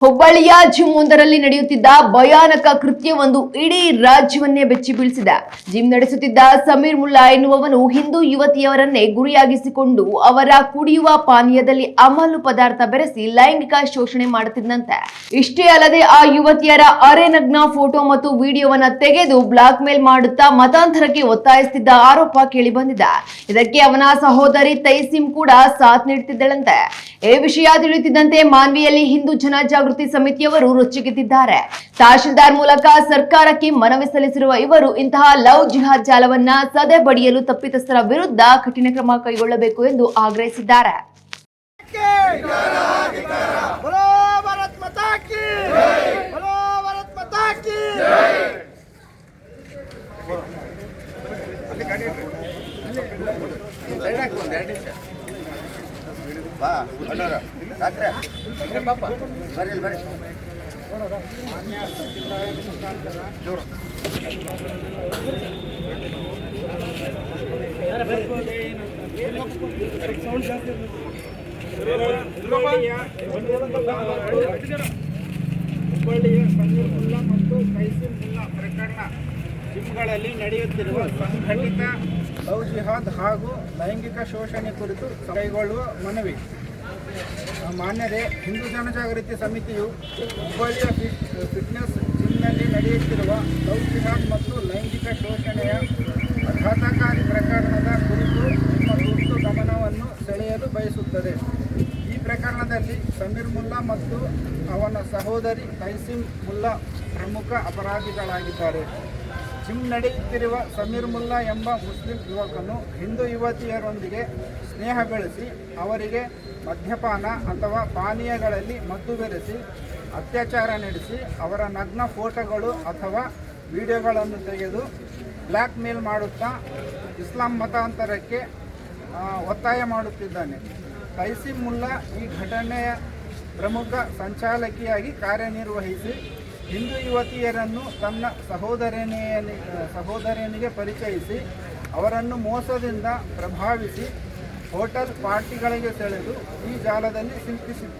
ಹುಬ್ಬಳ್ಳಿಯ ಜಿಮ್ ಒಂದರಲ್ಲಿ ನಡೆಯುತ್ತಿದ್ದ ಭಯಾನಕ ಕೃತ್ಯವೊಂದು ಇಡೀ ರಾಜ್ಯವನ್ನೇ ಬೆಚ್ಚಿ ಬೀಳಿಸಿದೆ. ಜಿಮ್ ನಡೆಸುತ್ತಿದ್ದ ಸಮೀರ್ ಮುಲ್ಲಾ ಎನ್ನುವವನು ಹಿಂದೂ ಯುವತಿಯವರನ್ನೇ ಗುರಿಯಾಗಿಸಿಕೊಂಡು ಅವರ ಕುಡಿಯುವ ಪಾನೀಯದಲ್ಲಿ ಅಮಲು ಪದಾರ್ಥ ಬೆರೆಸಿ ಲೈಂಗಿಕ ಶೋಷಣೆ ಮಾಡುತ್ತಿದ್ದಂತೆ. ಇಷ್ಟೇ ಅಲ್ಲದೆ ಆ ಯುವತಿಯರ ಅರೆನಗ್ನ ಫೋಟೋ ಮತ್ತು ವಿಡಿಯೋವನ್ನ ತೆಗೆದು ಬ್ಲಾಕ್ ಮೇಲ್ ಮಾಡುತ್ತಾ ಮತಾಂತರಕ್ಕೆ ಒತ್ತಾಯಿಸುತ್ತಿದ್ದ ಆರೋಪ ಕೇಳಿ ಬಂದಿದೆ. ಇದಕ್ಕೆ ಅವನ ಸಹೋದರಿ ತೈಸಿಮ್ ಕೂಡ ಸಾಥ್ ನೀಡುತ್ತಿದ್ದಳಂತೆ. ಈ ವಿಷಯ ತಿಳಿಯುತ್ತಿದ್ದಂತೆ ಮಾನ್ವಿಯಲ್ಲಿ ಹಿಂದೂ ಜನಜಾಗೃತಿ ಸಮಿತಿಯವರು ರೊಚ್ಚಿಗೆದ್ದಿದ್ದಾರೆ. ತಹಶೀಲ್ದಾರ್ ಮೂಲಕ ಸರ್ಕಾರಕ್ಕೆ ಮನವಿ ಸಲ್ಲಿಸಿರುವ ಇವರು ಇಂತಹ ಲವ್ ಜಿಹಾದ್ ಜಾಲವನ್ನ ಸದೆ ಬಡಿಯಲು ತಪ್ಪಿತಸ್ಥರ ವಿರುದ್ಧ ಕಠಿಣ ಕ್ರಮ ಕೈಗೊಳ್ಳಬೇಕು ಎಂದು ಆಗ್ರಹಿಸಿದ್ದಾರೆ. ಹುಬ್ಬಳ್ಳಿಯ ಸಮೀರ್ ಮುಲ್ಲಾ ಮತ್ತು ತೈಸಿಮ್ ಮುಲ್ಲಾ ಪ್ರಕರಣ ಜಿಮ್ಗಳಲ್ಲಿ ನಡೆಯುತ್ತಿರುವ ಸಂಘಟಿತ ಲವ್ ಜಿಹಾದ್ ಹಾಗೂ ಲೈಂಗಿಕ ಶೋಷಣೆ ಕುರಿತು ಕೈಗೊಳ್ಳುವ ಮನವಿ. ಮಾನ್ಯರೇ, ಹಿಂದೂ ಜನಜಾಗೃತಿ ಸಮಿತಿಯು ಹುಬ್ಬಳ್ಳಿಯ ಫಿಟ್ನೆಸ್ ಜಿಮ್ನಲ್ಲಿ ನಡೆಯುತ್ತಿರುವ ಲವ್ ಜಿಹಾದ್ ಮತ್ತು ಲೈಂಗಿಕ ಶೋಷಣೆಯ ಆಘಾತಕಾರಿ ಪ್ರಕರಣದ ಕುರಿತು ನಿಮ್ಮ ತುರ್ತು ಗಮನವನ್ನು ಸೆಳೆಯಲು ಬಯಸುತ್ತದೆ. ಈ ಪ್ರಕರಣದಲ್ಲಿ ಸಮೀರ್ ಮುಲ್ಲಾ ಮತ್ತು ಅವನ ಸಹೋದರಿ ತೈಸಿಮ್ ಮುಲ್ಲಾ ಪ್ರಮುಖ ಅಪರಾಧಿಗಳಾಗಿದ್ದಾರೆ. ಜಿಮ್ ನಡೆಯುತ್ತಿರುವ ಸಮೀರ್ ಮುಲ್ಲಾ ಎಂಬ ಮುಸ್ಲಿಂ ಯುವಕನು ಹಿಂದೂ ಯುವತಿಯರೊಂದಿಗೆ ಸ್ನೇಹ ಬೆಳೆಸಿ ಅವರಿಗೆ ಮದ್ಯಪಾನ ಅಥವಾ ಪಾನೀಯಗಳಲ್ಲಿ ಮದ್ದು ಬೆರೆಸಿ ಅತ್ಯಾಚಾರ ನಡೆಸಿ ಅವರ ನಗ್ನ ಫೋಟೋಗಳು ಅಥವಾ ವಿಡಿಯೋಗಳನ್ನು ತೆಗೆದು ಬ್ಲ್ಯಾಕ್ ಮೇಲ್ ಮಾಡುತ್ತಾ ಇಸ್ಲಾಂ ಮತಾಂತರಕ್ಕೆ ಒತ್ತಾಯ ಮಾಡುತ್ತಿದ್ದಾನೆ. ತೈಸಿಮ್ ಮುಲ್ಲಾ ಈ ಘಟನೆಯ ಪ್ರಮುಖ ಸಂಚಾಲಕಿಯಾಗಿ ಕಾರ್ಯನಿರ್ವಹಿಸಿ ಹಿಂದೂ ಯುವತಿಯರನ್ನು ತನ್ನ ಸಹೋದರನಿಗೆ ಪರಿಚಯಿಸಿ ಅವರನ್ನು ಮೋಸದಿಂದ ಪ್ರಭಾವಿಸಿ ಹೋಟೆಲ್ ಪಾರ್ಟಿಗಳಿಗೆ ಸೆಳೆದು ಈ ಜಾಲದಲ್ಲಿ ಸಿಲುಕಿಸಿದ್ದ.